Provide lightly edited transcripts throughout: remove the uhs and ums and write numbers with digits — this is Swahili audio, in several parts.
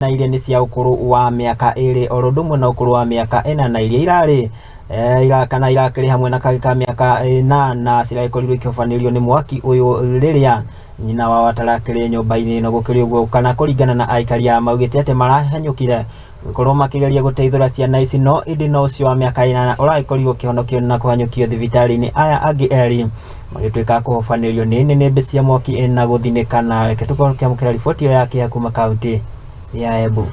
na iria ni cia ukuru wa miaka 2 orundumwe na ukuru wa miaka 4 na iria irari kana irakiri hamwe na kagika miaka 8 na ciraikorirwo ikibanirio ni mwaki uyu riria nyina wa watarakiri nyumba-ini no gukiri uguo kana kuringana na aikari a maugite ati marahanyukire gukorwo makigeria guteithura ciana ici no indi no ucio wa miaka 8 uraikorwo kihonokio na kuhanyukio thibitari-ini aya angi eri magituika kuhofanirio ni nene cia mwaki na guthinikana reke tukorwo kiamukira riboti yo yake ya kuma kaunti ya Embu.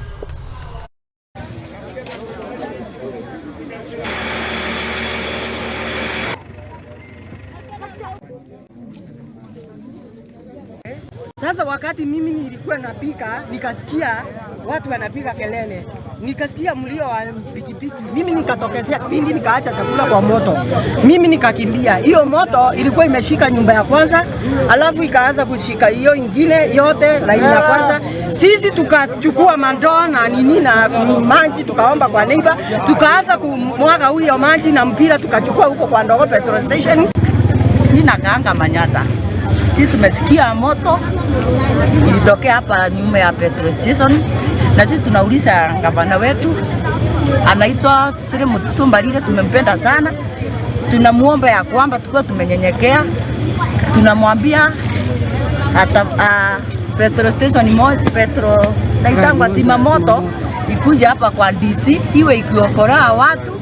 Sasa wakati mimi nilikuwa napika nikasikia watu wanapiga kelele, nikasikia mlio wa pikipiki, mimi nikatokezea spindi nikaacha chakula kwa moto, mimi nikakimbia. Hiyo moto ilikuwa imeshika nyumba ya kwanza, alafu ikaanza kushika hiyo ingine yote laini ya kwanza. Sisi tukachukua mandoo na nini na maji, tukaomba kwa neighbor, tukaanza kumwaga huyo maji na mpira tukachukua huko kwa Ndogo petrol station. Mimi nakaanga Manyata. Sisi tumesikia moto ilitokea hapa nyuma ya petrol station, na sisi tunauliza gavana wetu anaitwa Cecily Mututu Mbarire, tumempenda sana, tunamuomba ya kwamba tukiwa tumenyenyekea, tunamwambia hata petrol station petrol naitangwa sima moto ikuja hapa kwa DC iwe ikiokorea watu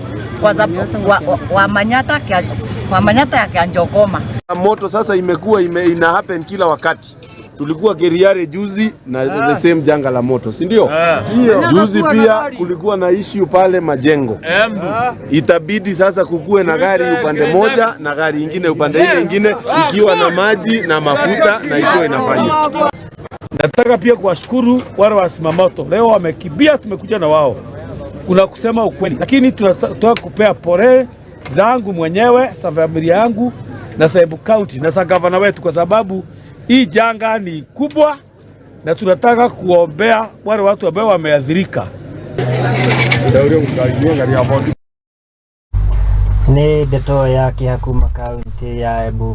kwa sababu wa Manyata ya Kianjokoma. Moto sasa imekuwa ina happen kila wakati. Tulikuwa Keriare juzi na the same janga la moto, si ndio? Juzi pia kulikuwa na issue pale Majengo. Itabidi sasa kukue na gari upande moja na gari ingine upande ile ingine ikiwa na maji na mafuta na ikiwa inafanya. Nataka pia kuwashukuru wale wasimamoto. Leo wamekimbia, tumekuja na wao. Kuna kusema ukweli, lakini tunataka kupea pole zangu mwenyewe, sa familia yangu na Embu County na sa gavana wetu, kwa sababu hii janga ni kubwa na tunataka kuombea wale watu ambao wameathirika. Ni ndeto yake ya kuma kaunti ya Embu.